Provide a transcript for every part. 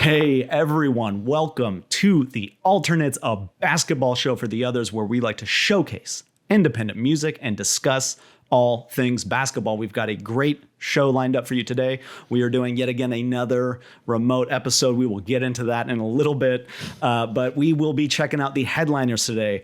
Hey everyone, welcome to The Alternates, a basketball show for the others where we like to showcase independent music and discuss all things basketball. We've got a great show lined up for you today. We are doing yet again another remote episode. We will get into that in a little bit, but we will be checking out the headliners today.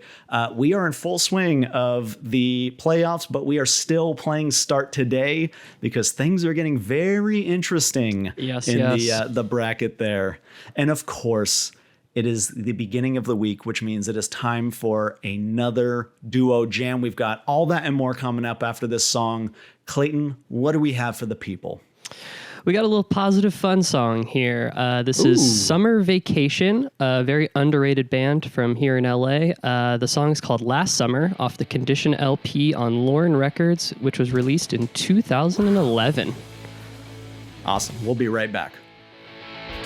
We are in full swing of the playoffs, but we are still playing start today because things are getting very interesting in the bracket there. And of course, it is the beginning of the week, which means it is time for another duo jam. We've got all that and more coming up after this song. Clayton, what do we have for the people? We got a little positive fun song here. This is Summer Vacation, a very underrated band from here in LA. The song is called Last Summer off the Condition LP on Lauren Records, which was released in 2011. Awesome. We'll be right back.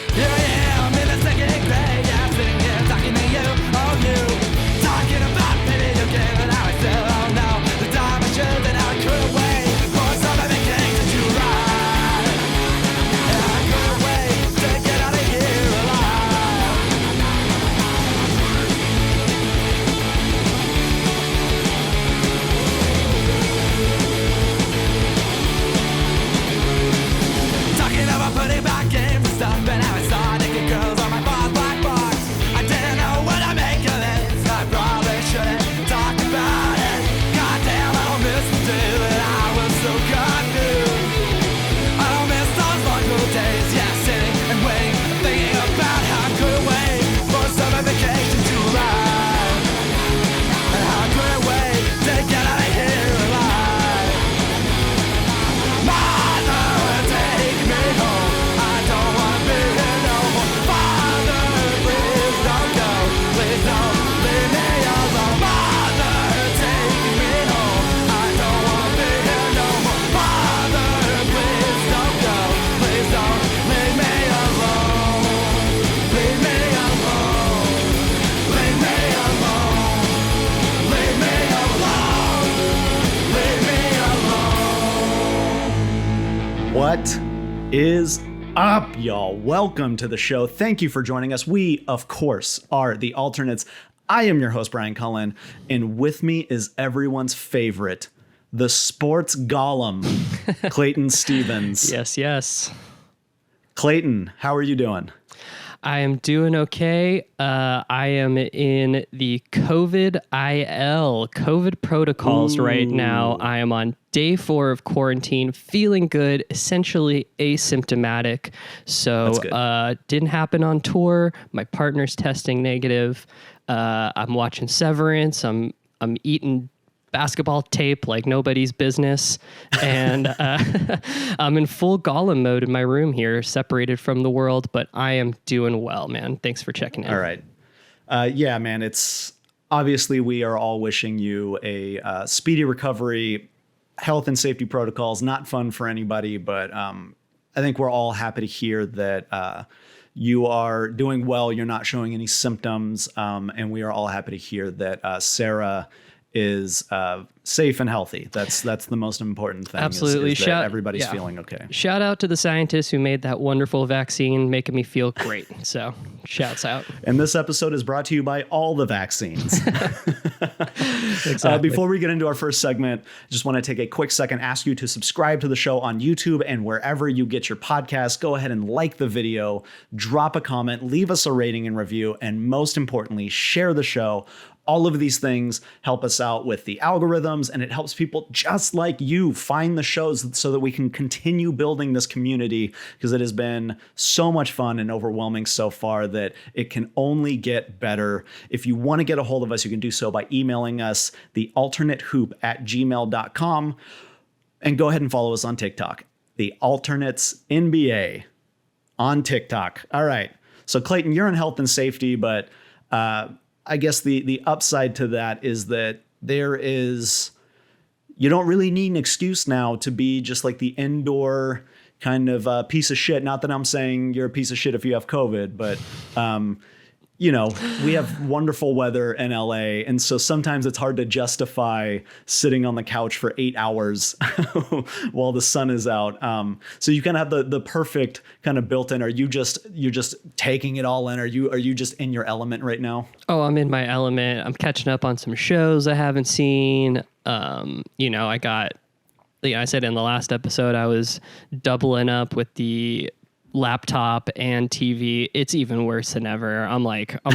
I'm in the second grade, I'm sitting here talking to you, talking about video game and how I still don't know the time I should and how I couldn't wait for summer vacation to ride, and I couldn't wait to get out of here alive. Talking about putting back games and stuff, and how I saw naked girls on my phone black box. I didn't know what I make of this. I probably shouldn't talk about it. Goddamn, I don't miss the day that I was so confused. I don't miss those long cool days, yeah, sitting and waiting, thinking about how I couldn't wait for summer vacation to arrive, and how I couldn't wait to get out of here alive. Mother, take me home. I don't want to be here no more. Father, please don't go. Please don't leave me alone. Mother, take me home. I don't want to be here no more. Father, please don't go. Please don't leave me alone. Leave me alone. Leave me alone. Leave me alone. Leave me alone. What is up, y'all? Welcome to the show. Thank you for joining us. We, of course, are The Alternates. I am your host, Brian Cullen, and with me is everyone's favorite, the sports golem, Clayton Stevens. Yes. Clayton, how are you doing? I am doing okay. I am in the COVID protocols right now. I am on day 4 of quarantine, feeling good, essentially asymptomatic. So didn't happen on tour. My partner's testing negative. I'm watching Severance. I'm eating basketball tape like nobody's business, and I'm in full golem mode in my room here, separated from the world, but I am doing well, man. Thanks for checking in. All right. Yeah, man, it's obviously we are all wishing you a speedy recovery. Health and safety protocols, not fun for anybody, but I think we're all happy to hear that you are doing well. You're not showing any symptoms, and we are all happy to hear that Sarah is safe and healthy. That's the most important thing. Absolutely. Is that everybody's feeling okay. Shout out to the scientists who made that wonderful vaccine, making me feel great. So shouts out. And this episode is brought to you by all the vaccines. Exactly. Before we get into our first segment, I just want to take a quick second, ask you to subscribe to the show on YouTube and wherever you get your podcasts. Go ahead and like the video, drop a comment, leave us a rating and review, and most importantly, share the show. All of these things help us out with the algorithms, and it helps people just like you find the shows so that we can continue building this community, because it has been so much fun and overwhelming so far that it can only get better. If you want to get a hold of us, you can do so by emailing us thealternateshoop@gmail.com, and go ahead and follow us on TikTok, The Alternates NBA on TikTok. All right. So Clayton, you're in health and safety, but I guess the upside to that is that you don't really need an excuse now to be just like the indoor kind of piece of shit. Not that I'm saying you're a piece of shit if you have COVID, but you know, we have wonderful weather in LA. And so sometimes it's hard to justify sitting on the couch for 8 hours while the sun is out. So you kind of have the perfect kind of built in. You're just taking it all in? Are you just in your element right now? Oh, I'm in my element. I'm catching up on some shows I haven't seen. I said in the last episode, I was doubling up with the laptop and TV. It's even worse than ever. I'm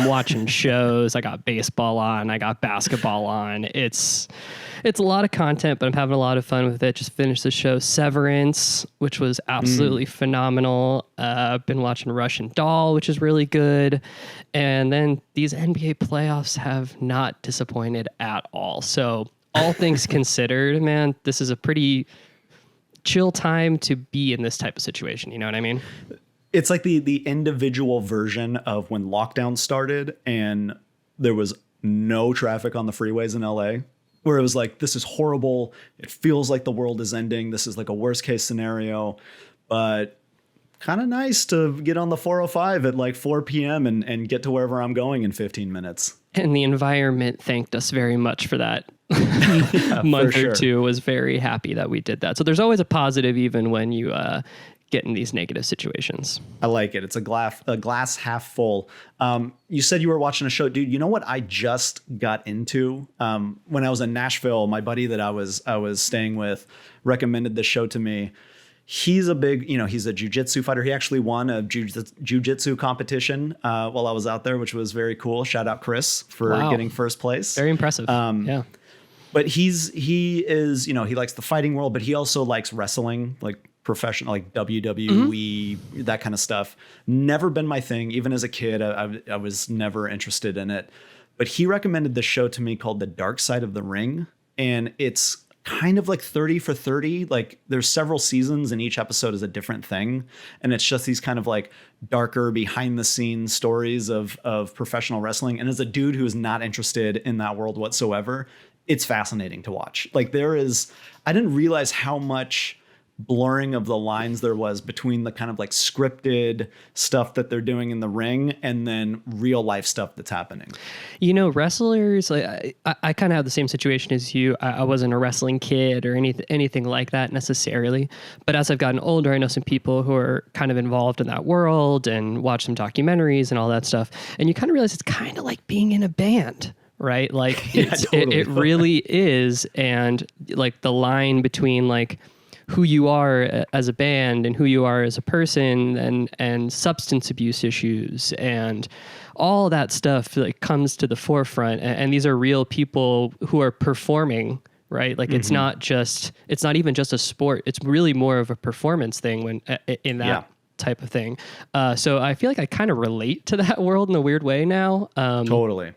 watching shows. I got baseball on. I got basketball on. It's a lot of content, but I'm having a lot of fun with it. Just finished the show Severance, which was absolutely phenomenal. I've been watching Russian Doll, which is really good. And then these NBA playoffs have not disappointed at all. So all things considered, man, this is a pretty chill time to be in this type of situation. You know what I mean? It's like the individual version of when lockdown started and there was no traffic on the freeways in LA, where it was like, this is horrible. It feels like the world is ending. This is like a worst case scenario, but kind of nice to get on the 405 at like 4 p.m. and get to wherever I'm going in 15 minutes. And the environment thanked us very much for that. Yeah, Month for or sure. two was very happy that we did that. So there's always a positive even when you get in these negative situations. I like it. It's a glass half full. You said you were watching a show, dude. You know what I just got into? When I was in Nashville, my buddy that I was staying with recommended this show to me. He's a big, he's a jiu-jitsu fighter. He actually won a jiu-jitsu competition while I was out there, which was very cool. Shout out Chris for getting first place. Very impressive. Yeah. But he is, he likes the fighting world, but he also likes wrestling, like professional, like WWE, that kind of stuff. Never been my thing. Even as a kid, I was never interested in it. But he recommended this show to me called The Dark Side of the Ring. And it's kind of like 30 for 30. Like there's several seasons and each episode is a different thing. And it's just these kind of like darker behind the scenes stories of professional wrestling. And as a dude who is not interested in that world whatsoever, it's fascinating to watch. Like I didn't realize how much blurring of the lines there was between the kind of like scripted stuff that they're doing in the ring and then real life stuff that's happening. Wrestlers, like I kind of have the same situation as you. I wasn't a wrestling kid or anything like that necessarily. But as I've gotten older, I know some people who are kind of involved in that world and watch some documentaries and all that stuff. And you kind of realize it's kind of like being in a band. Right? Like Yeah, totally. it really is. And like the line between like who you are as a band and who you are as a person and substance abuse issues and all that stuff like comes to the forefront. And these are real people who are performing, right? Like it's not even just a sport. It's really more of a performance thing when in that type of thing. So I feel like I kind of relate to that world in a weird way now. Totally.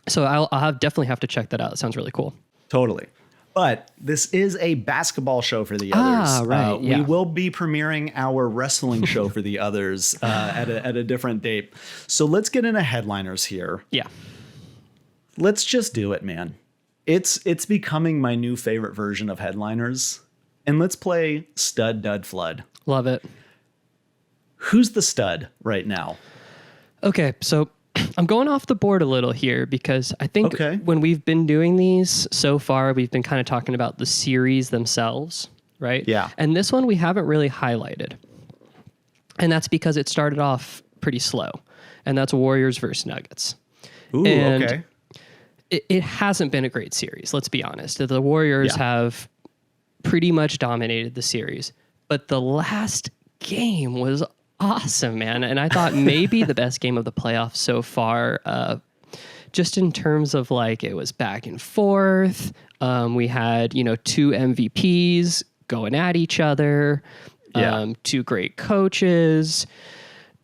So I'll definitely have to check that out. It sounds really cool. Totally. But this is a basketball show for the others. Right. We will be premiering our wrestling show for the others at a different date. So let's get into headliners here. Yeah. Let's just do it, man. It's becoming my new favorite version of headliners. And let's play Stud Dud Flood. Love it. Who's the stud right now? Okay, so I'm going off the board a little here because I think when we've been doing these so far, we've been kind of talking about the series themselves, right? Yeah. And this one we haven't really highlighted. And that's because it started off pretty slow. And that's Warriors versus Nuggets. Ooh, and okay. It hasn't been a great series, let's be honest. The Warriors have pretty much dominated the series. But the last game was awesome, man. And I thought maybe the best game of the playoffs so far, just in terms of like it was back and forth. We had, two MVPs going at each other, two great coaches.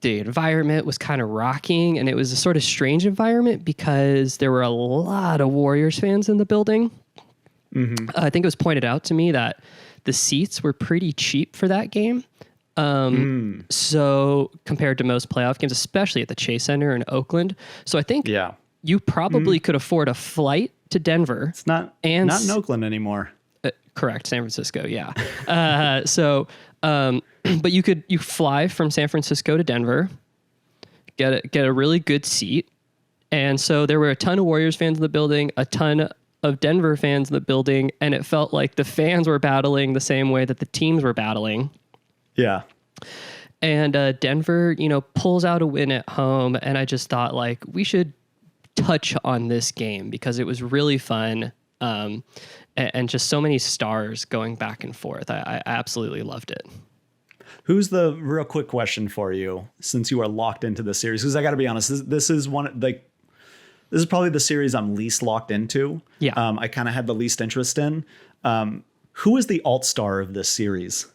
The environment was kind of rocking, and it was a sort of strange environment because there were a lot of Warriors fans in the building. I think it was pointed out to me that the seats were pretty cheap for that game. So compared to most playoff games, especially at the Chase Center in Oakland. So I think you probably could afford a flight to Denver. It's not in Oakland anymore. Correct. San Francisco. Yeah. But you fly from San Francisco to Denver, get a really good seat. And so there were a ton of Warriors fans in the building, a ton of Denver fans in the building, and it felt like the fans were battling the same way that the teams were battling. Yeah. And Denver, pulls out a win at home, and I just thought, like, we should touch on this game because it was really fun, and just so many stars going back and forth. I absolutely loved it. Who's the real quick question for you, since you are locked into the series? Because I got to be honest, this is this is probably the series I'm least locked into. Yeah. I kind of had the least interest in. Who is the alt star of this series?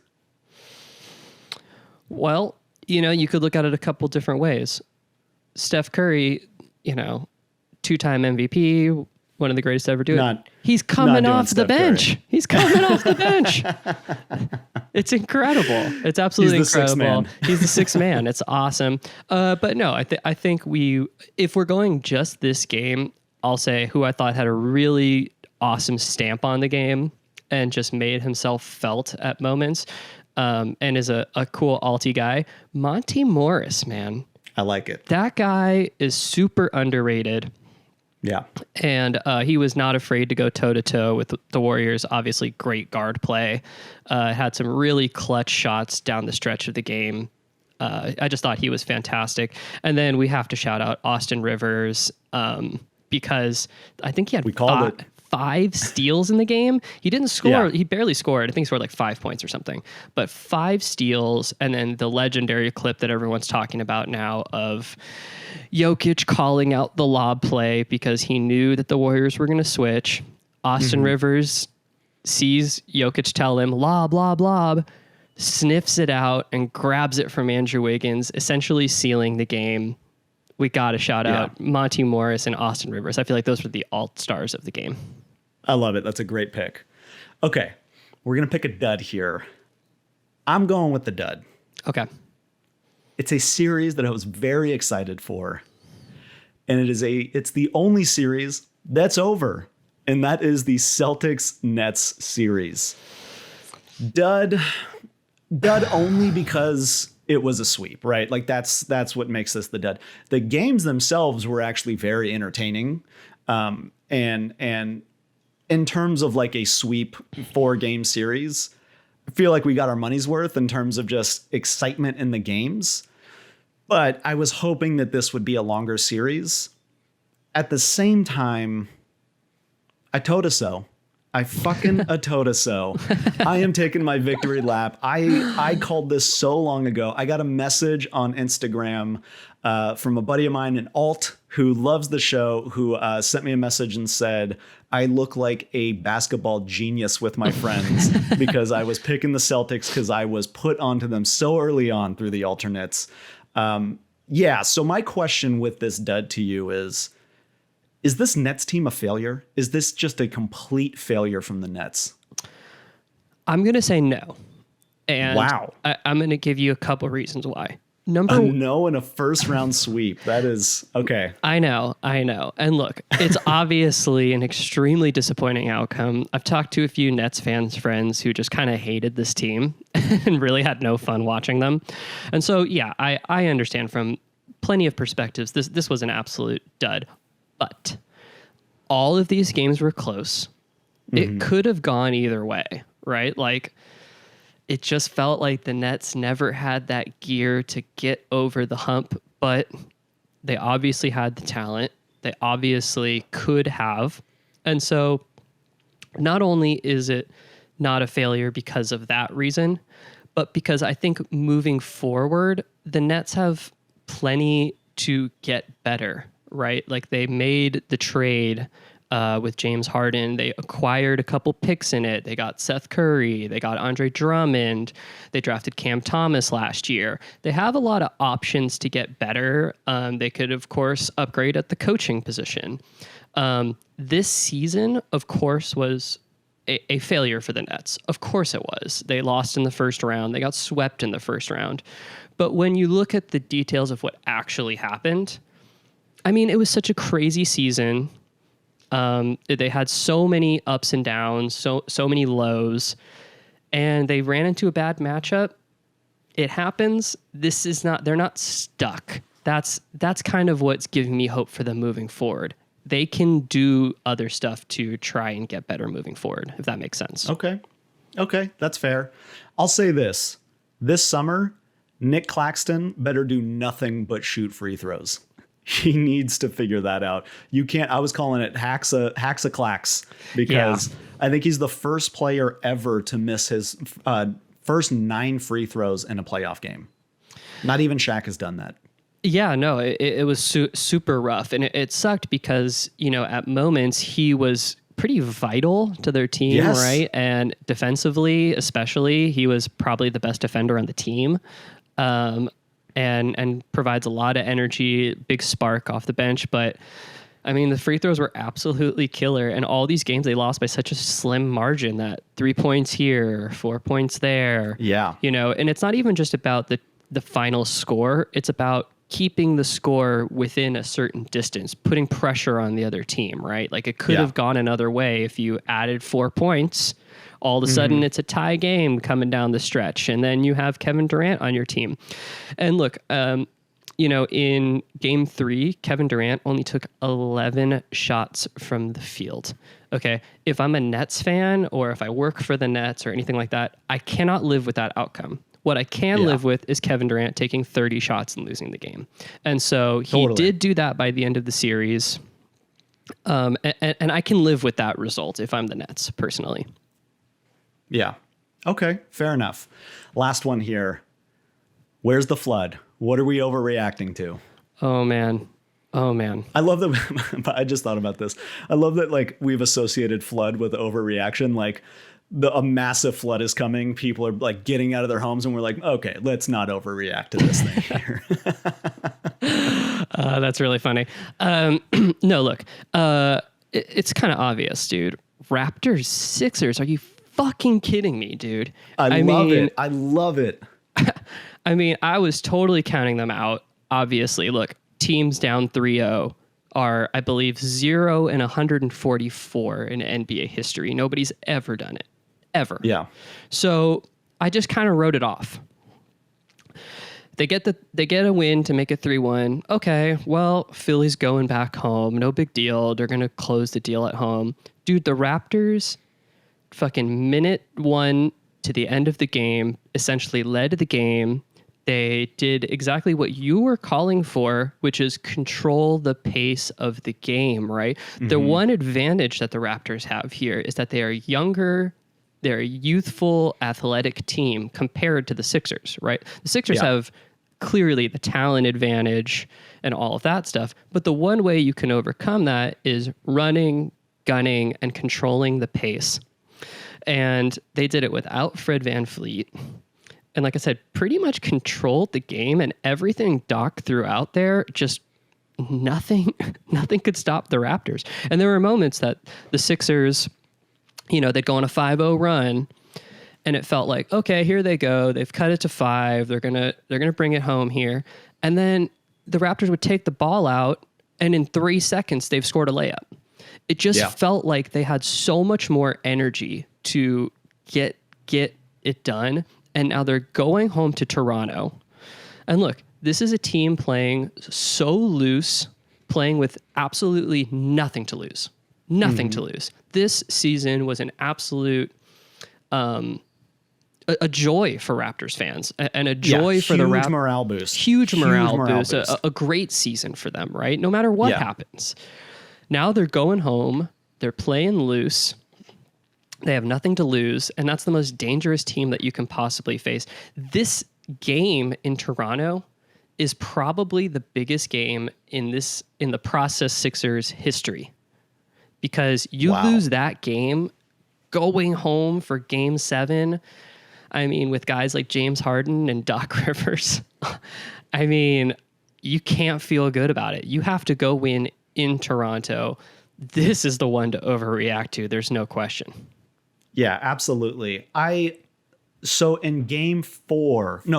Well, you could look at it a couple different ways. Steph Curry, two-time MVP, one of the greatest to ever do it. He's coming off the bench. He's coming off the bench. It's incredible. It's absolutely incredible. He's the sixth man. It's awesome. But no, I think if we're going just this game, I'll say who I thought had a really awesome stamp on the game and just made himself felt at moments, and is a cool alty guy. Monty Morris, man. I like it. That guy is super underrated. Yeah. And he was not afraid to go toe-to-toe with the Warriors. Obviously, great guard play. Had some really clutch shots down the stretch of the game. I just thought he was fantastic. And then we have to shout out Austin Rivers, because I think he had five steals in the game. He didn't score. Yeah. He barely scored. I think he scored like 5 points or something. But 5 steals, and then the legendary clip that everyone's talking about now of Jokic calling out the lob play because he knew that the Warriors were going to switch. Austin Rivers sees Jokic tell him, lob, lob, lob, sniffs it out and grabs it from Andrew Wiggins, essentially sealing the game. We got to shout out Monty Morris and Austin Rivers. I feel like those were the alt stars of the game. I love it. That's a great pick. Okay, we're going to pick a dud here. I'm going with the dud. Okay. It's a series that I was very excited for. And it's the only series that's over. And that is the Celtics Nets series. Dud only because it was a sweep, right? Like that's what makes this the dud. The games themselves were actually very entertaining. And in terms of like a sweep 4-game series, I feel like we got our money's worth in terms of just excitement in the games. But I was hoping that this would be a longer series. At the same time, I told us so. I fucking told us so. I am taking my victory lap. I called this so long ago. I got a message on Instagram from a buddy of mine, an alt, who loves the show, who sent me a message and said, I look like a basketball genius with my friends because I was picking the Celtics because I was put onto them so early on through the alternates. So my question with this dud to you is this Nets team a failure? Is this just a complete failure from the Nets? I'm going to say no. And wow. I'm going to give you a couple reasons why. No in a first round sweep. That is okay. I know. And look, it's obviously an extremely disappointing outcome. I've talked to a few Nets friends who just kind of hated this team and really had no fun watching them. And so, yeah, I understand from plenty of perspectives, this was an absolute dud. But all of these games were close. It could have gone either way, right? Like, it just felt like the Nets never had that gear to get over the hump, but they obviously had the talent. They obviously could have. And so not only is it not a failure because of that reason, but because I think moving forward, the Nets have plenty to get better, right? Like they made the trade with James Harden. They acquired a couple picks in it. They got Seth Curry. They got Andre Drummond. They drafted Cam Thomas last year. They have a lot of options to get better. They could, of course, upgrade at the coaching position. This season, of course, was a failure for the Nets. Of course it was. They lost in the first round. They got swept in the first round. But when you look at the details of what actually happened, I mean, it was such a crazy season. They had so many ups and downs, so many lows, and they ran into a bad matchup. It happens. They're not stuck that's kind of what's giving me hope for them moving forward. They can do other stuff to try and get better moving forward, if that makes sense. Okay, that's fair. I'll say this summer, Nick Claxton better do nothing but shoot free throws. He needs to figure that out. You can't, I was calling it Haxa-Clax because I think he's the first player ever to miss his first 9 free throws in a playoff game. Not even Shaq has done that. Yeah, no, it was super rough. And it sucked because, at moments he was pretty vital to their team, right? And defensively, especially, he was probably the best defender on the team. And provides a lot of energy, big spark off the bench. But I mean, the free throws were absolutely killer. And all these games, they lost by such a slim margin that 3 points here, 4 points there. Yeah. And it's not even just about the final score. It's about keeping the score within a certain distance, putting pressure on the other team, right? Like it could have gone another way if you added 4 points. All of a sudden, it's a tie game coming down the stretch, and then you have Kevin Durant on your team. And look, in Game 3, Kevin Durant only took 11 shots from the field. Okay, if I'm a Nets fan or if I work for the Nets or anything like that, I cannot live with that outcome. What I can live with is Kevin Durant taking 30 shots and losing the game. And so he did do that by the end of the series. And I can live with that result if I'm the Nets, personally. Yeah. Okay, fair enough. Last one here. Where's the flood? What are we overreacting to? Oh, man. I love that. I just thought about this. I love that we've associated flood with overreaction. Like a massive flood is coming. People are getting out of their homes and we're like, okay, let's not overreact to this thing here. That's really funny. No, look, it's kind of obvious, dude. Raptors, Sixers. Are you fucking kidding me, dude? I love it. I mean, I was totally counting them out. Obviously, look, teams down 3-0 are, I believe, 0 and 144 in NBA history. Nobody's ever done it. Ever. Yeah. So I just kind of wrote it off. They get a win to make it 3-1. Okay, well, Philly's going back home. No big deal. They're going to close the deal at home. Dude, the Raptors, fucking minute 1 to the end of the game, essentially led the game. They did exactly what you were calling for, which is control the pace of the game, right? Mm-hmm. The one advantage that the Raptors have here is that they are younger. They're a youthful, athletic team compared to the Sixers, right? The Sixers have clearly the talent advantage and all of that stuff. But the one way you can overcome that is running, gunning, and controlling the pace. And they did it without Fred VanVleet. And like I said, pretty much controlled the game, and everything Doc threw out there, just nothing could stop the Raptors. And there were moments that the Sixers, they'd go on a 5-0 run, and it felt like, okay, here they go. They've cut it to 5. They're gonna bring it home here. And then the Raptors would take the ball out, and in 3 seconds, they've scored a layup. It just felt like they had so much more energy to get it done. And now they're going home to Toronto. And look, this is a team playing so loose, playing with absolutely nothing to lose. Nothing to lose. This season was an absolute a joy for Raptors fans and a joy for the Raptors. Morale boost. Huge morale boost. A great season for them, right? No matter what happens. Now they're going home. They're playing loose. They have nothing to lose, and that's the most dangerous team that you can possibly face. This game in Toronto is probably the biggest game in the process Sixers history, because you lose that game going home for Game 7. I mean, with guys like James Harden and Doc Rivers, I mean, you can't feel good about it. You have to go win in Toronto. This is the one to overreact to. There's no question. Yeah, absolutely. So in game 5, they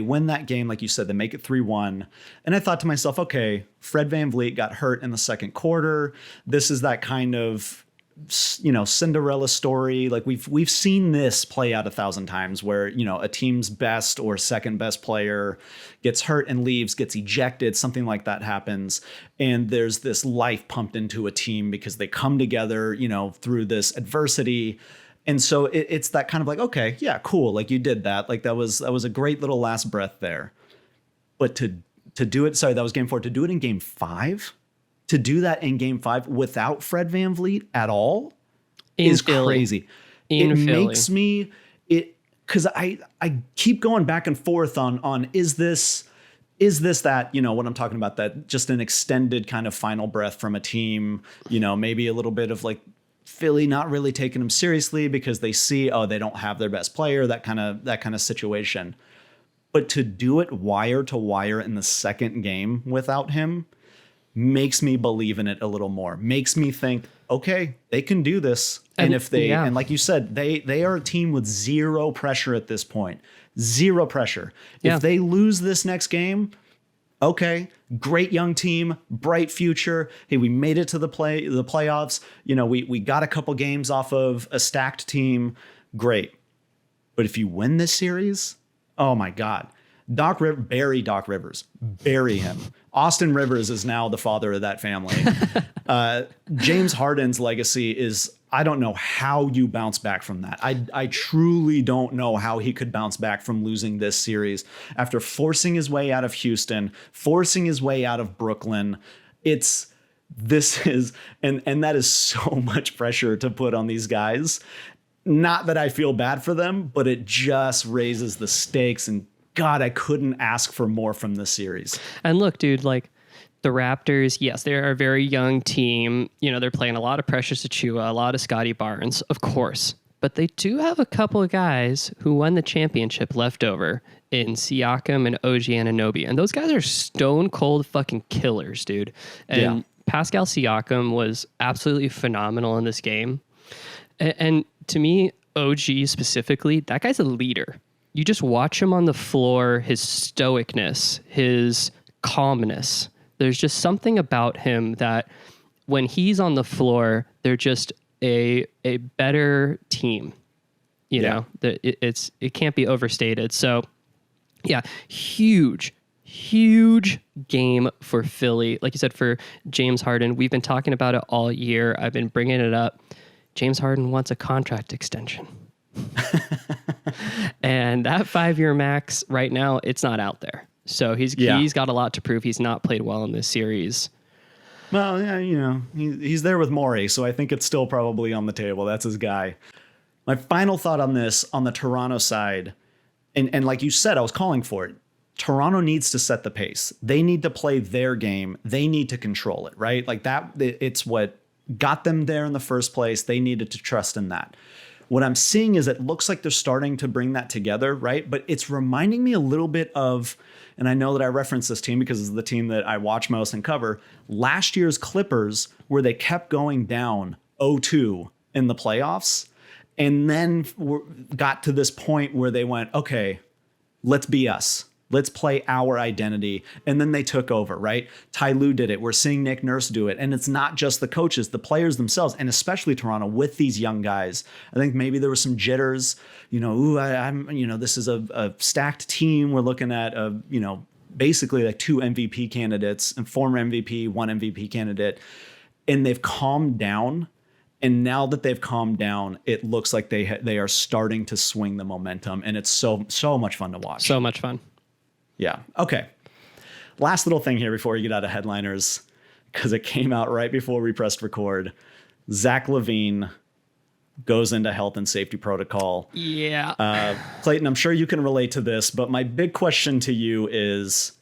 win that game, like you said, they make it 3-1. And I thought to myself, okay, Fred VanVleet got hurt in the second quarter. This is that kind of Cinderella story. Like we've seen this play out 1,000 times where, a team's best or second best player gets hurt and leaves, gets ejected, something like that happens. And there's this life pumped into a team because they come together, through this adversity. And so it's that kind of like, okay, yeah, cool. Like you did that. Like that was a great little last breath there. But to do it, sorry, that was game 4. To do it in game 5, to do that in game 5 without Fred VanVleet at all is crazy. It makes me, because I keep going back and forth on is this that, what I'm talking about, that just an extended kind of final breath from a team, maybe a little bit of like Philly not really taking them seriously because they see, they don't have their best player, that kind of situation. But to do it wire to wire in the second game without him makes me believe in it a little more, makes me think, okay, they can do this. And if they, and like you said, they are a team with zero pressure at this point, zero pressure. If they lose this next game, okay, great young team, bright future. Hey, we made it to the playoffs. We got a couple games off of a stacked team. Great. But if you win this series, oh my God, bury Doc Rivers, bury him. Austin Rivers is now the father of that family. James Harden's legacy is, I don't know how you bounce back from that. I truly don't know how he could bounce back from losing this series after forcing his way out of Houston, forcing his way out of Brooklyn. And that is so much pressure to put on these guys. Not that I feel bad for them, but it just raises the stakes, and God, I couldn't ask for more from this series. And look, dude, like the Raptors, yes, they're a very young team. They're playing a lot of Precious Achiuwa, a lot of Scotty Barnes, of course. But they do have a couple of guys who won the championship left over in Siakam and OG Anunoby. And those guys are stone cold fucking killers, dude. And Pascal Siakam was absolutely phenomenal in this game. And to me, OG specifically, that guy's a leader. You just watch him on the floor, his stoicness, his calmness. There's just something about him that when he's on the floor, they're just a better team. It can't be overstated. So yeah, huge game for Philly. Like you said, for James Harden, we've been talking about it all year. I've been bringing it up. James Harden wants a contract extension. And that 5-year max right now, it's not out there. So he's got a lot to prove. He's not played well in this series. Well, yeah, he's there with Morey, so I think it's still probably on the table. That's his guy. My final thought on this, on the Toronto side, and like you said, I was calling for it. Toronto needs to set the pace. They need to play their game. They need to control it, right? Like that, it's what got them there in the first place. They needed to trust in that. What I'm seeing is it looks like they're starting to bring that together, right? But it's reminding me a little bit of, and I know that I reference this team because it's the team that I watch most and cover, last year's Clippers, where they kept going down 0-2 in the playoffs, and then got to this point where they went, okay, let's be us. Let's play our identity. And then they took over, right? Ty Lue did it. We're seeing Nick Nurse do it. And it's not just the coaches, the players themselves, and especially Toronto with these young guys. I think maybe there was some jitters, this is a stacked team. We're looking at, basically like 2 MVP candidates and former MVP, 1 MVP candidate. And they've calmed down. And now that they've calmed down, it looks like they are starting to swing the momentum. And it's so much fun to watch. So much fun. Yeah. Okay. Last little thing here before you get out of headliners, because it came out right before we pressed record. Zach LaVine goes into health and safety protocol. Yeah. Clayton, I'm sure you can relate to this, but my big question to you is,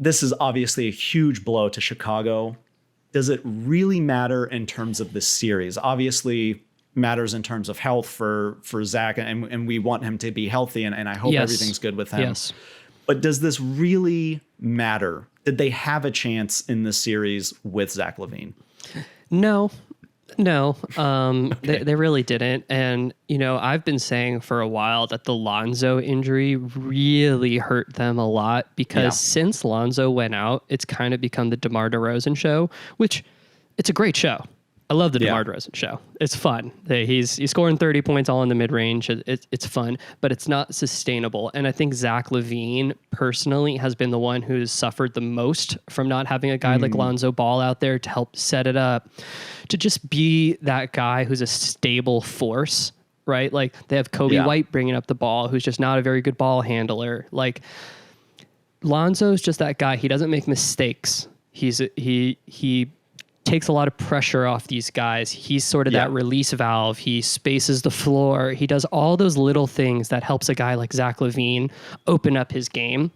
this is obviously a huge blow to Chicago. Does it really matter in terms of this series? Obviously matters in terms of health for Zach, and we want him to be healthy, and I hope everything's good with him. Yes. But does this really matter? Did they have a chance in this series with Zach LaVine? No. Okay. They really didn't. And, I've been saying for a while that the Lonzo injury really hurt them a lot because since Lonzo went out, it's kind of become the DeMar DeRozan show, which it's a great show. I love the Yeah. DeMar DeRozan show. It's fun. He's scoring 30 points all in the mid-range. It's fun, but it's not sustainable. And I think Zach LaVine personally has been the one who's suffered the most from not having a guy like Lonzo Ball out there to help set it up, to just be that guy who's a stable force, right? Like they have Kobe White bringing up the ball, who's just not a very good ball handler. Like Lonzo's just that guy. He doesn't make mistakes. He takes a lot of pressure off these guys. He's sort of that release valve. He spaces the floor. He does all those little things that helps a guy like Zach LaVine open up his game.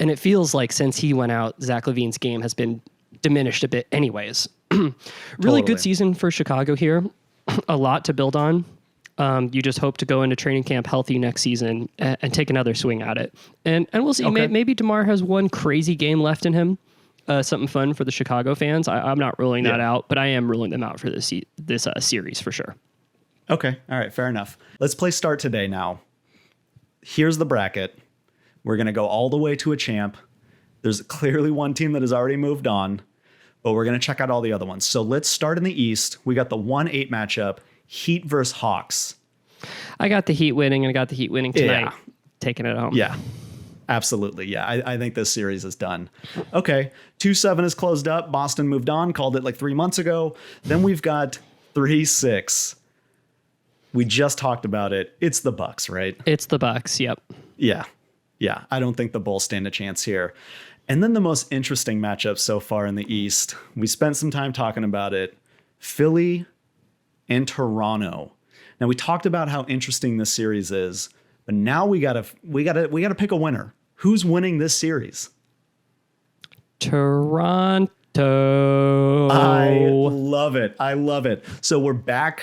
And it feels like since he went out, Zach LaVine's game has been diminished a bit anyways. Really good season for Chicago here. A lot to build on. You just hope to go into training camp healthy next season and take another swing at it. And we'll see. Okay. Maybe DeMar has one crazy game left in him. Something fun for the Chicago fans. I'm not ruling that out, but I am ruling them out for this series for sure. Okay. All right. Fair enough. Let's play start today now. Here's the bracket. We're going to go all the way to a champ. There's clearly one team that has already moved on, but we're going to check out all the other ones. So let's start in the East. We got the 1-8 matchup, Heat versus Hawks. I got the Heat winning, and I got the Heat winning tonight, taking it home. Yeah. Absolutely. Yeah, I think this series is done. Okay, 2-7 is closed up. Boston moved on, called it like 3 months ago. Then we've got 3-6. We just talked about it. It's the Bucks, right? It's the Bucks, yep. Yeah. I don't think the Bulls stand a chance here. And then the most interesting matchup so far in the East, we spent some time talking about it, Philly and Toronto. Now, we talked about how interesting this series is, but now we gotta pick a winner. Who's winning this series? Toronto. I love it. So we're back.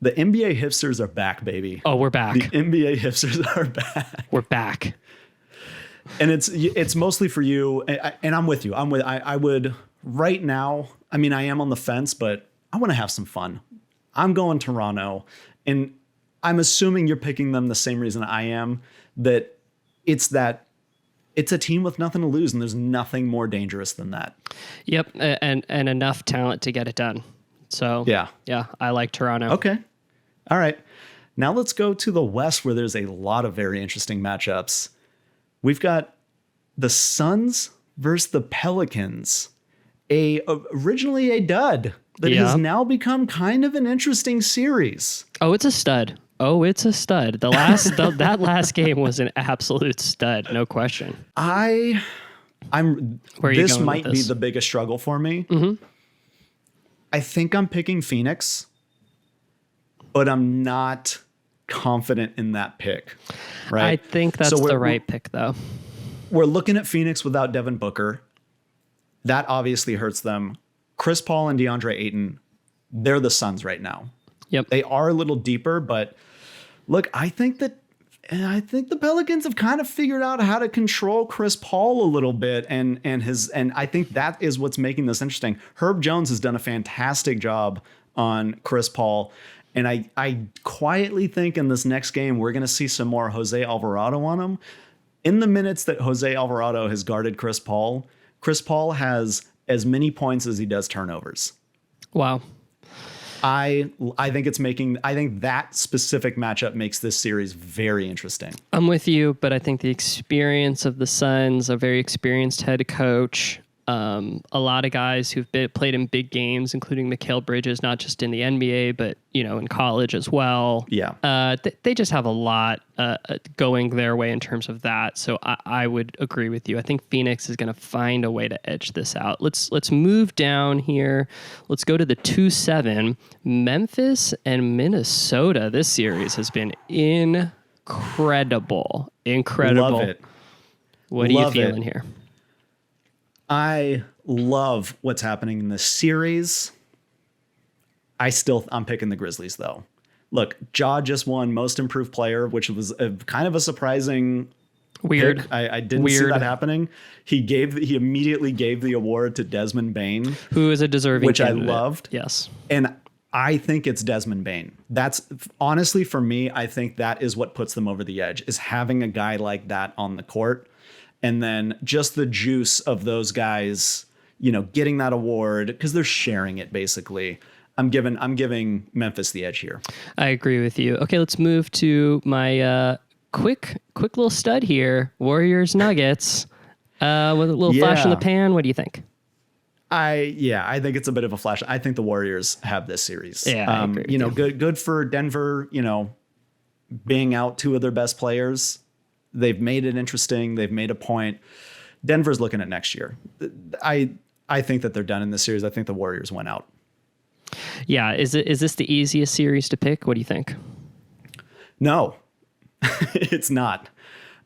The NBA hipsters are back, baby. Oh, we're back. The NBA hipsters are back. We're back. And it's mostly for you. And I'm with you. I would right now. I mean, I am on the fence, but I want to have some fun. I'm going Toronto, and I'm assuming you're picking them the same reason I am, that it's a team with nothing to lose, and there's nothing more dangerous than that. Yep, and enough talent to get it done. So yeah, I like Toronto. Okay, all right. Now let's go to the West, where there's a lot of very interesting matchups. We've got the Suns versus the Pelicans, originally a dud that has now become kind of an interesting series. Oh, it's a stud. That last game was an absolute stud, no question. This might be the biggest struggle for me. Mm-hmm. I think I'm picking Phoenix, but I'm not confident in that pick. Right? I think that's the right pick, though. We're looking at Phoenix without Devin Booker. That obviously hurts them. Chris Paul and DeAndre Ayton, they're the Suns right now. Yep. They are a little deeper, but look, I think the Pelicans have kind of figured out how to control Chris Paul a little bit, and I think that is what's making this interesting. Herb Jones has done a fantastic job on Chris Paul, and I quietly think in this next game we're going to see some more Jose Alvarado on him. In the minutes that Jose Alvarado has guarded Chris Paul has as many points as he does turnovers. Wow. I think that specific matchup makes this series very interesting. I'm with you, but I think the experience of the Suns, a very experienced head coach, a lot of guys who've played in big games, including Mikal Bridges, not just in the NBA, but in college as well. Yeah, they just have a lot going their way in terms of that. So I would agree with you. I think Phoenix is going to find a way to edge this out. Let's move down here. Let's go to the 2-7. Memphis and Minnesota. This series has been incredible. Love it. What are you feeling here? I love what's happening in this series. I'm picking the Grizzlies, though. Look, Ja just won Most Improved Player, which was kind of a surprising pick. I didn't see that happening. He immediately gave the award to Desmond Bane, who is a deserving candidate, I loved. Yes, and I think it's Desmond Bane. That's honestly, for me, I think that is what puts them over the edge, is having a guy like that on the court. And then just the juice of those guys, getting that award, because they're sharing it basically. I'm giving Memphis the edge here. I agree with you. Okay, let's move to my quick little stud here. Warriors Nuggets. With a little flash in the pan. What do you think? I think it's a bit of a flash. I think the Warriors have this series. Yeah, I agree with you. Good for Denver, being out two of their best players. They've made it interesting. They've made a point. Denver's looking at next year. I think that they're done in this series. I think the Warriors went out. Yeah, is this the easiest series to pick? What do you think? No, it's not.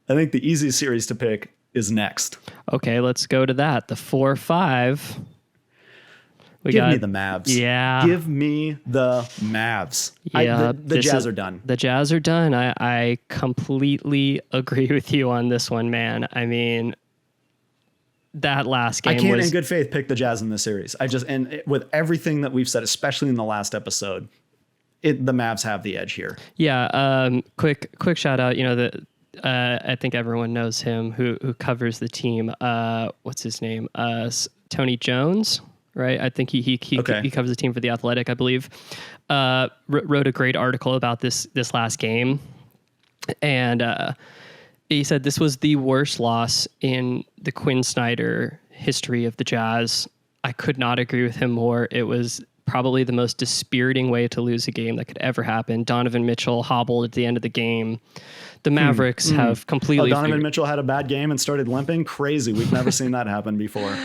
I think the easiest series to pick is next. Okay, let's go to that. The 4-5. Give me the Mavs. Yeah. Give me the Mavs. Yeah, the Jazz are done. The Jazz are done. I completely agree with you on this one, man. I mean, that last game I can't in good faith pick the Jazz in this series. With everything that we've said, especially in the last episode, the Mavs have the edge here. Yeah. Quick shout out. I think everyone knows him who covers the team. What's his name? Tony Jones, right? I think he covers the team for The Athletic, I believe. Wrote a great article about this last game, and he said this was the worst loss in the Quinn Snyder history of the Jazz. I could not agree with him more. It was probably the most dispiriting way to lose a game that could ever happen. Donovan Mitchell hobbled at the end of the game. The Mavericks have completely... Donovan Mitchell had a bad game and started limping? Crazy. We've never seen that happen before.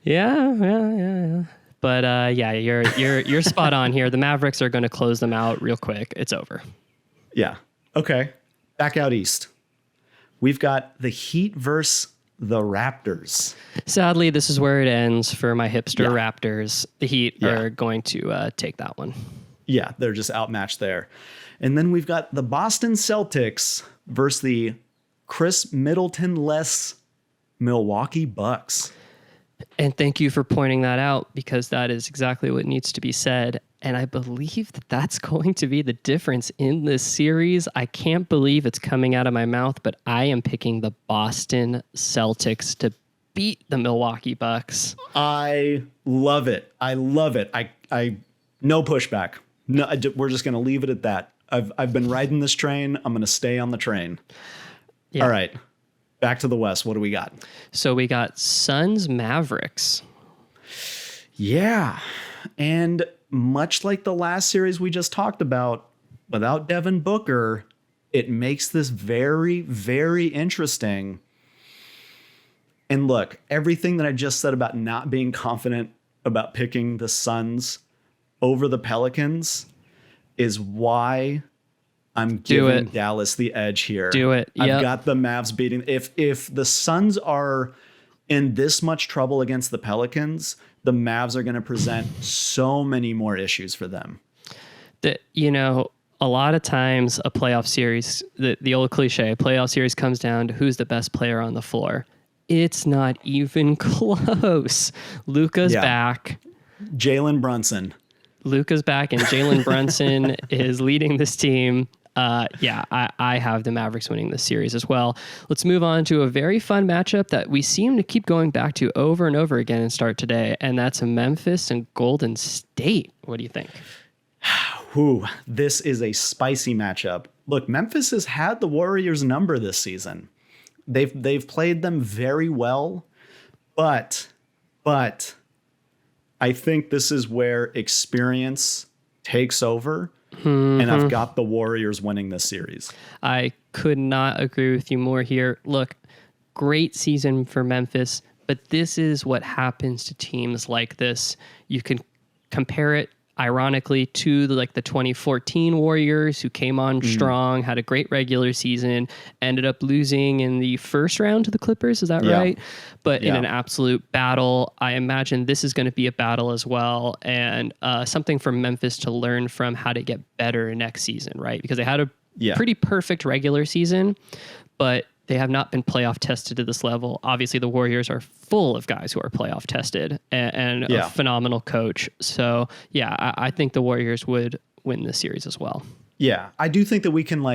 Yeah. But you're spot on here. The Mavericks are going to close them out real quick. It's over. Yeah. Okay. Back out east. We've got the Heat versus the Raptors. Sadly, this is where it ends for my hipster Raptors. The Heat are going to take that one. Yeah, they're just outmatched there. And then we've got the Boston Celtics versus the Chris Middleton-less Milwaukee Bucks. And thank you for pointing that out, because that is exactly what needs to be said. And I believe that that's going to be the difference in this series. I can't believe it's coming out of my mouth, but I am picking the Boston Celtics to beat the Milwaukee Bucks. I love it. I no pushback. No, we're just going to leave it at that. I've been riding this train. I'm going to stay on the train. Yeah. All right. Back to the West. What do we got? So we got Suns Mavericks. Yeah. And much like the last series we just talked about, without Devin Booker, it makes this very, very interesting. And look, everything that I just said about not being confident about picking the Suns over the Pelicans is why I'm giving Dallas the edge here. Do it. Yep. I've got the Mavs beating. If the Suns are in this much trouble against the Pelicans, the Mavs are going to present so many more issues for them. A lot of times a playoff series, the old cliche, a playoff series comes down to who's the best player on the floor. It's not even close. Luka's back. Jalen Brunson. Luka's back, and Jalen Brunson is leading this team. I have the Mavericks winning this series as well. Let's move on to a very fun matchup that we seem to keep going back to over and over again and start today, and that's Memphis and Golden State. What do you think? This is a spicy matchup. Look, Memphis has had the Warriors' number this season. They've played them very well, but I think this is where experience takes over. Mm-hmm. And I've got the Warriors winning this series. I could not agree with you more here. Look, great season for Memphis, but this is what happens to teams like this. You can compare it, ironically, to the 2014 Warriors, who came on strong, had a great regular season, ended up losing in the first round to the Clippers. Is that right? But in an absolute battle. I imagine this is going to be a battle as well, and something for Memphis to learn from, how to get better next season, right? Because they had a pretty perfect regular season, but they have not been playoff tested to this level. Obviously, the Warriors are full of guys who are playoff tested and a phenomenal coach. So, I think the Warriors would win this series as well. Yeah, I do think that we can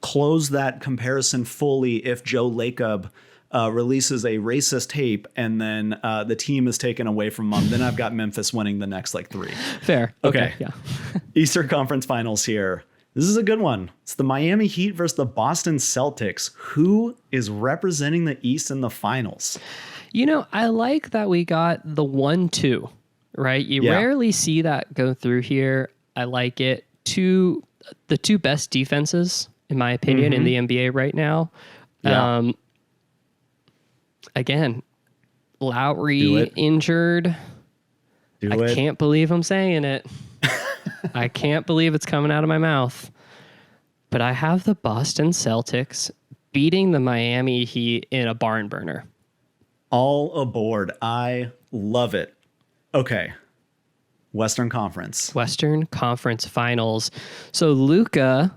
close that comparison fully if Joe Lacob releases a racist tape and then the team is taken away from them, then I've got Memphis winning the next like 3. Fair. Okay. Yeah. Eastern Conference Finals here. This is a good one. It's the Miami Heat versus the Boston Celtics. Who is representing the East in the finals? I like that we got the 1-2, right? You rarely see that go through here. I like it. The two best defenses, in my opinion, in the NBA right now. Yeah. Again, Lowry injured. I can't believe I'm saying it. I can't believe it's coming out of my mouth. But I have the Boston Celtics beating the Miami Heat in a barn burner. All aboard. I love it. Okay. Western Conference Finals. So Luka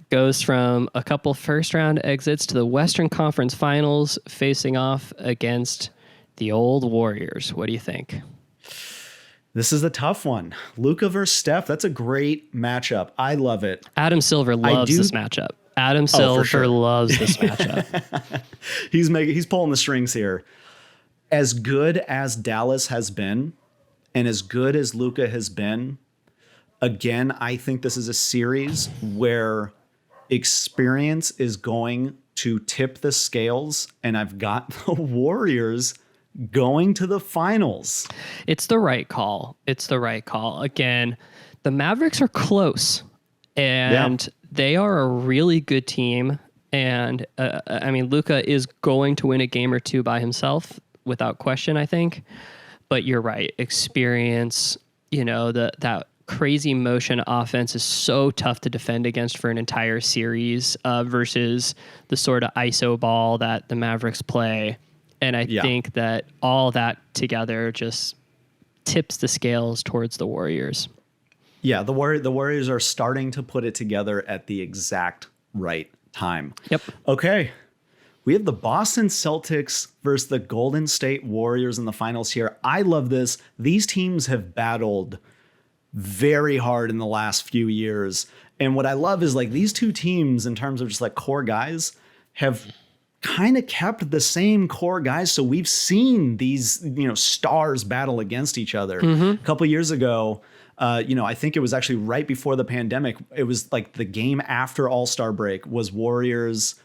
goes from a couple first round exits to the Western Conference Finals facing off against the old Warriors. What do you think? This is a tough one. Luka versus Steph. That's a great matchup. I love it. Adam Silver loves this matchup. Adam Silver loves this matchup. He's pulling the strings here. As good as Dallas has been, and as good as Luka has been, again, I think this is a series where experience is going to tip the scales, and I've got the Warriors going to the finals. It's the right call. Again, the Mavericks are close, and they are a really good team. And Luka is going to win a game or two by himself without question, I think. But you're right. Experience, that crazy motion offense is so tough to defend against for an entire series versus the sort of ISO ball that the Mavericks play. And I think that all that together just tips the scales towards the Warriors. Yeah, the Warriors are starting to put it together at the exact right time. Yep. Okay. We have the Boston Celtics versus the Golden State Warriors in the finals here. I love this. These teams have battled very hard in the last few years. And what I love is like these two teams in terms of just like core guys have kind of kept the same core guys. So we've seen these, stars battle against each other. A couple years ago, I think it was actually right before the pandemic. It was like the game after All-Star break was Warriors,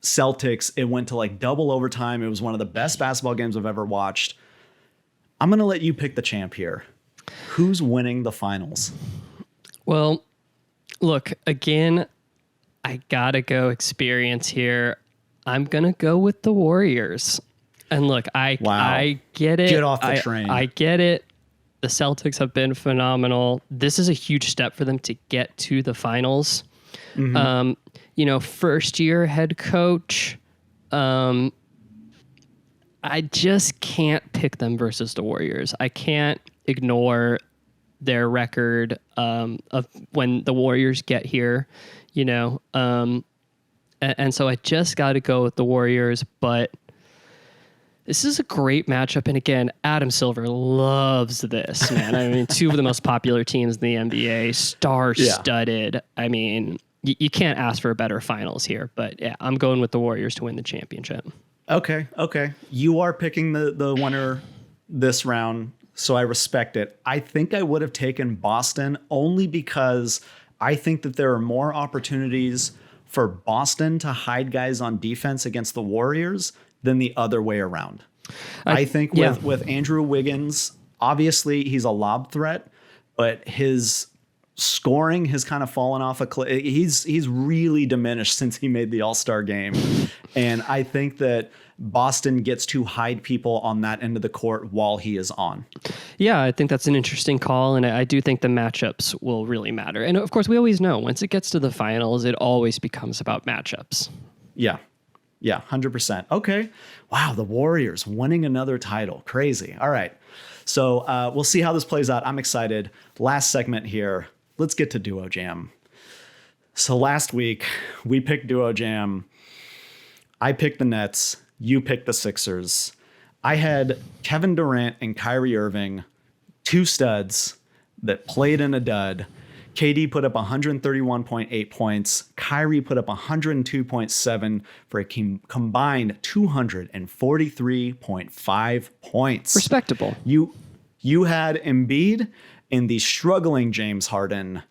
Celtics. It went to like double overtime. It was one of the best basketball games I've ever watched. I'm going to let you pick the champ here. Who's winning the finals? Well, look, again, I got to go experience here. I'm going to go with the Warriors. And look, I get it. Get off the train. I get it. The Celtics have been phenomenal. This is a huge step for them to get to the finals. First year head coach. I just can't pick them versus the Warriors. I can't ignore their record of when the Warriors get here, and so I just got to go with the Warriors, but this is a great matchup. And again, Adam Silver loves this, man. I mean, two of the most popular teams in the NBA, star-studded. Yeah. I mean, you can't ask for a better finals here, but yeah, I'm going with the Warriors to win the championship. Okay. You are picking the winner this round, so I respect it. I think I would have taken Boston only because I think that there are more opportunities for Boston to hide guys on defense against the Warriors than the other way around. I think with Andrew Wiggins, obviously he's a lob threat, but his scoring has kind of fallen off a cliff. He's really diminished since he made the All-Star game. And I think that Boston gets to hide people on that end of the court while he is on. Yeah, I think that's an interesting call, and I do think the matchups will really matter. And of course, we always know once it gets to the finals, it always becomes about matchups. Yeah, 100%. Okay. Wow, the Warriors winning another title. Crazy. All right. So we'll see how this plays out. I'm excited. Last segment here. Let's get to Duo Jam. So last week, we picked Duo Jam. I picked the Nets. You picked the Sixers. I had Kevin Durant and Kyrie Irving, two studs that played in a dud. KD put up 131.8 points. Kyrie put up 102.7 for a combined 243.5 points. Respectable. You had Embiid and the struggling James Harden.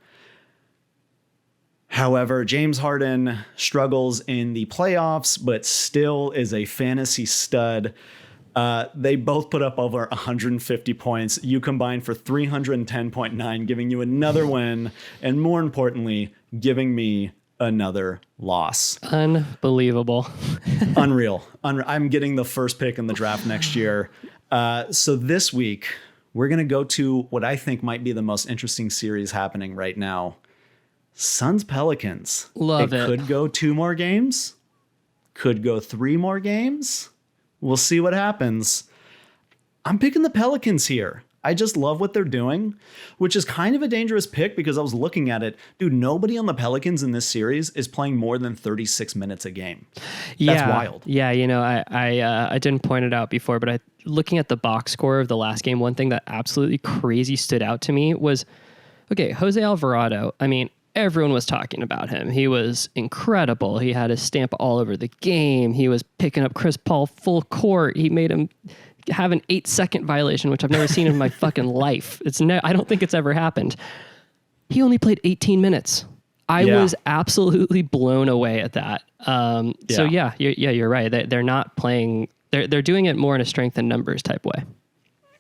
However, James Harden struggles in the playoffs, but still is a fantasy stud. They both put up over 150 points. You combined for 310.9, giving you another win, and more importantly, giving me another loss. Unbelievable. Unreal. I'm getting the first pick in the draft next year. So this week, we're going to go to what I think might be the most interesting series happening right now. Suns Pelicans. Love it. Could go 2 more games. Could go 3 more games. We'll see what happens. I'm picking the Pelicans here. I just love what they're doing, which is kind of a dangerous pick because I was looking at it. Dude, nobody on the Pelicans in this series is playing more than 36 minutes a game. That's wild. Yeah, I didn't point it out before, but looking at the box score of the last game, one thing that absolutely crazy stood out to me was, okay, Jose Alvarado, I mean, everyone was talking about him. He was incredible. He had his stamp all over the game. He was picking up Chris Paul full court. He made him have an 8-second violation, which I've never seen in my fucking life. I don't think it's ever happened. He only played 18 minutes. I was absolutely blown away at that. So you're right. They're not playing. They're doing it more in a strength and numbers type way.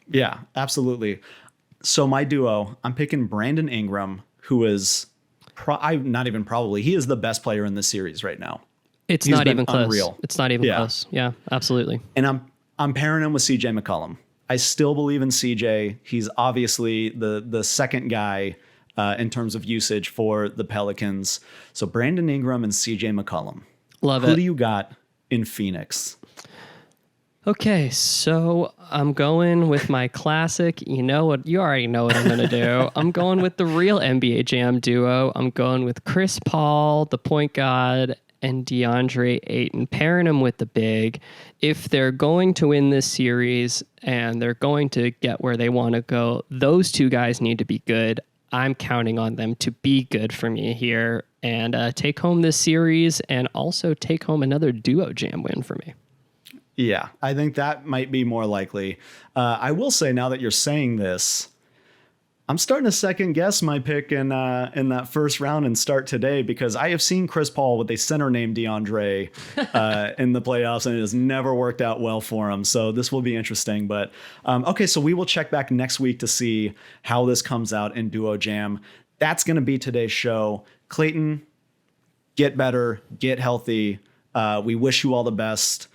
Yeah, absolutely. So my duo, I'm picking Brandon Ingram, who is he is the best player in this series right now. He's not even close. Unreal. It's not even close. Yeah, absolutely. And I'm pairing him with CJ McCollum. I still believe in CJ. He's obviously the second guy in terms of usage for the Pelicans. So Brandon Ingram and CJ McCollum. Love it. Who do you got in Phoenix? Okay, so I'm going with my classic. You already know what I'm going to do. I'm going with the real NBA Jam duo. I'm going with Chris Paul, the point guard, and DeAndre Ayton, pairing them with the big. If they're going to win this series and they're going to get where they want to go, those two guys need to be good. I'm counting on them to be good for me here and take home this series and also take home another duo Jam win for me. Yeah, I think that might be more likely. I will say, now that you're saying this, I'm starting to second guess my pick in that first round and start today, because I have seen Chris Paul with a center named DeAndre in the playoffs, and it has never worked out well for him. So this will be interesting. But okay, so we will check back next week to see how this comes out in Duo Jam. That's going to be today's show. Clayton, get better, get healthy. We wish you all the best.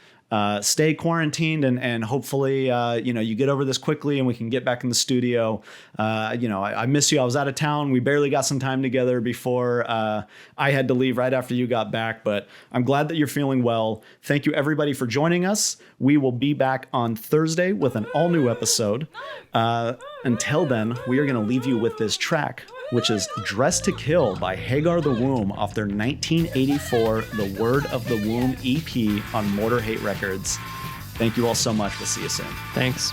Stay quarantined and hopefully, you get over this quickly and we can get back in the studio. I miss you. I was out of town. We barely got some time together before I had to leave right after you got back, but I'm glad that you're feeling well. Thank you everybody for joining us. We will be back on Thursday with an all new episode. Until then, we are going to leave you with this track, which is Dressed to Kill by Hagar the Womb off their 1984 The Word of the Womb EP on Mortar Hate Records. Thank you all so much. We'll see you soon. Thanks.